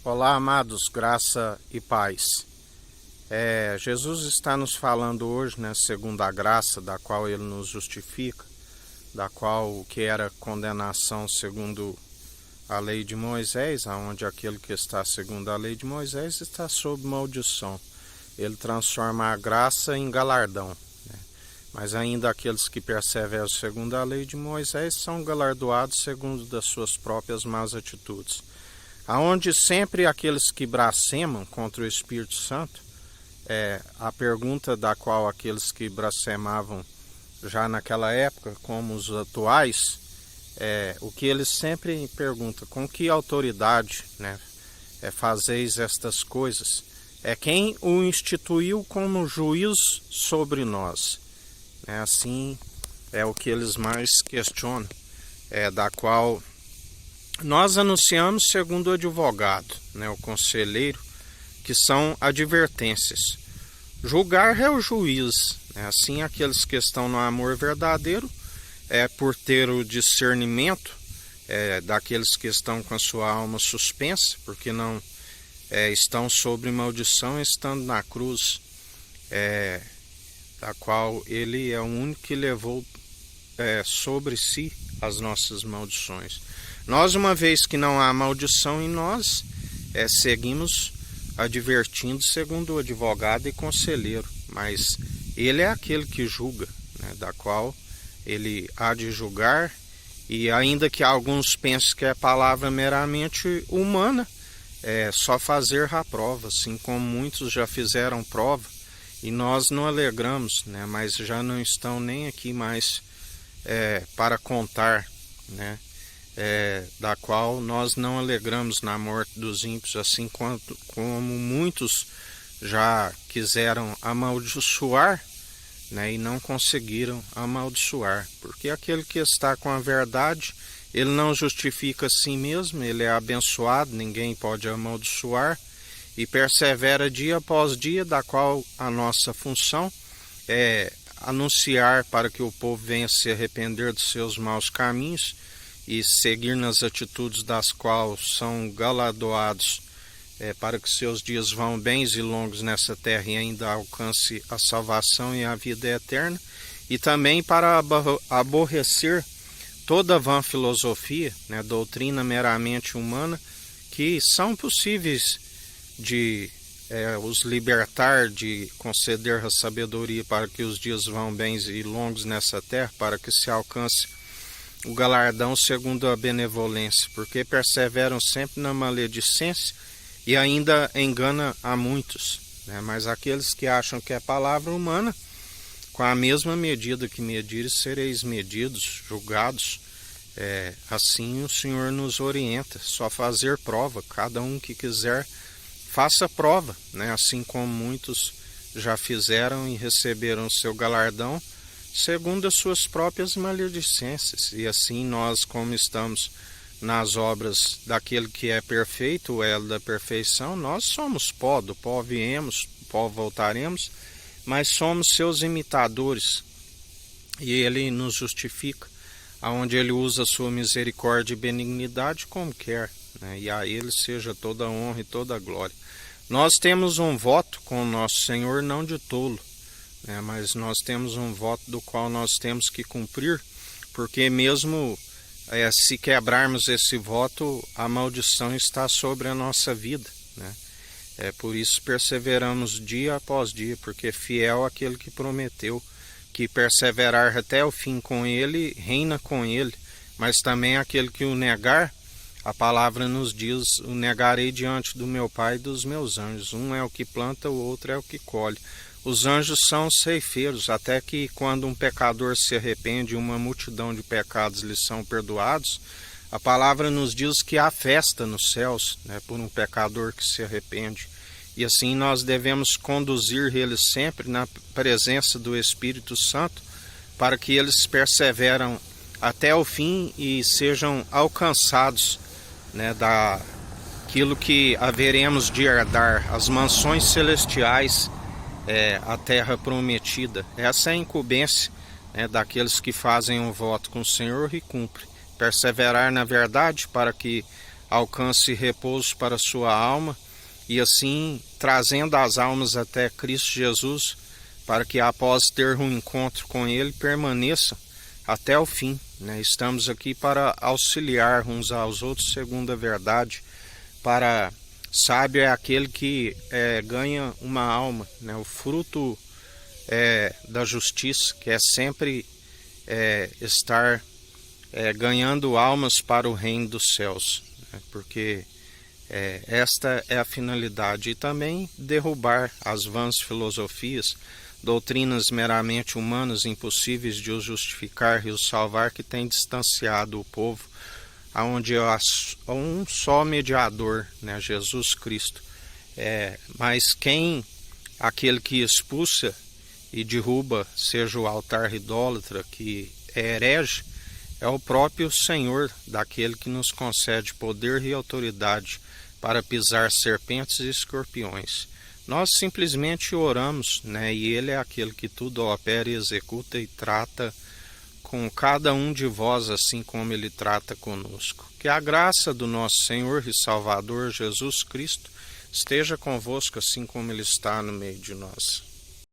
Olá, amados, graça e paz. Jesus está nos falando hoje, né, segundo a graça, da qual Ele nos justifica, da qual o que era condenação segundo a lei de Moisés, aonde aquele que está segundo a lei de Moisés está sob maldição. Ele transforma a graça em galardão, né? Mas ainda aqueles que perseveram segundo a lei de Moisés são galardoados segundo das suas próprias más atitudes. Aonde sempre aqueles que blasfemam contra o Espírito Santo, a pergunta da qual aqueles que blasfemavam já naquela época, como os atuais, o que eles sempre perguntam: com que autoridade, né, fazeis estas coisas? Quem o instituiu como juiz sobre nós? Assim é o que eles mais questionam, da qual nós anunciamos segundo o advogado, né, o conselheiro, que são advertências. Julgar é o juiz, né? Assim aqueles que estão no amor verdadeiro, por ter o discernimento daqueles que estão com a sua alma suspensa, porque não estão sobre maldição, estando na cruz, da qual ele é o único que levou sobre si as nossas maldições. Nós, uma vez que não há maldição em nós, seguimos advertindo segundo o advogado e conselheiro, mas ele é aquele que julga, né, da qual ele há de julgar, e ainda que alguns pensem que é palavra meramente humana, só fazer a prova, assim como muitos já fizeram prova, e nós não alegramos, né, mas já não estão nem aqui mais para contar, né, da qual nós não alegramos na morte dos ímpios, assim como muitos já quiseram amaldiçoar, né, e não conseguiram amaldiçoar, porque aquele que está com a verdade, ele não justifica a si mesmo, ele é abençoado, ninguém pode amaldiçoar, e persevera dia após dia, da qual a nossa função é anunciar para que o povo venha se arrepender dos seus maus caminhos e seguir nas atitudes das quais são galardoados, para que seus dias vão bens e longos nessa terra e ainda alcance a salvação e a vida eterna, e também para aborrecer toda vã filosofia, né, doutrina meramente humana, que são possíveis de os libertar, de conceder a sabedoria para que os dias vão bens e longos nessa terra, para que se alcance o galardão segundo a benevolência, porque perseveram sempre na maledicência e ainda engana a muitos, né? Mas aqueles que acham que é palavra humana, com a mesma medida que medires, sereis medidos, julgados. Assim o Senhor nos orienta, só fazer prova, cada um que quiser faça prova, né? Assim como muitos já fizeram e receberam o seu galardão, segundo as suas próprias maledicências. E assim nós, como estamos nas obras daquele que é perfeito, o elo da perfeição, nós somos pó, do pó viemos, pó voltaremos, mas somos seus imitadores, e ele nos justifica, aonde ele usa a sua misericórdia e benignidade como quer, né? E a ele seja toda a honra e toda a glória. Nós temos um voto com o nosso Senhor, não de tolo, mas nós temos um voto do qual nós temos que cumprir, porque mesmo se quebrarmos esse voto, a maldição está sobre a nossa vida, né? Por isso perseveramos dia após dia, porque fiel aquele que prometeu que perseverar até o fim com ele, reina com ele, mas também aquele que o negar, a palavra nos diz: o negarei diante do meu Pai e dos meus anjos. Um é o que planta, o outro é o que colhe. Os anjos são ceifeiros, até que quando um pecador se arrepende e uma multidão de pecados lhe são perdoados, a palavra nos diz que há festa nos céus, né, por um pecador que se arrepende. E assim nós devemos conduzir eles sempre na presença do Espírito Santo, para que eles perseveram até o fim e sejam alcançados, né, daquilo que haveremos de herdar, as mansões celestiais, a terra prometida. Essa é a incumbência, né, daqueles que fazem um voto com o Senhor e cumprem. Perseverar na verdade, para que alcance repouso para a sua alma e assim trazendo as almas até Cristo Jesus, para que após ter um encontro com Ele permaneçam até o fim, né? Estamos aqui para auxiliar uns aos outros segundo a verdade. Para sábio é aquele que ganha uma alma, né? O fruto da justiça, que é sempre estar ganhando almas para o reino dos céus, né? Porque esta é a finalidade, e também derrubar as vãs filosofias, doutrinas meramente humanas, impossíveis de os justificar e os salvar, que tem distanciado o povo, aonde há um só mediador, né, Jesus Cristo. Mas aquele que expulsa e derruba, seja o altar idólatra, que é herege, é o próprio Senhor, daquele que nos concede poder e autoridade para pisar serpentes e escorpiões. Nós simplesmente oramos, né? E Ele é aquele que tudo opera e executa e trata com cada um de vós, assim como Ele trata conosco. Que a graça do nosso Senhor e Salvador Jesus Cristo esteja convosco, assim como Ele está no meio de nós.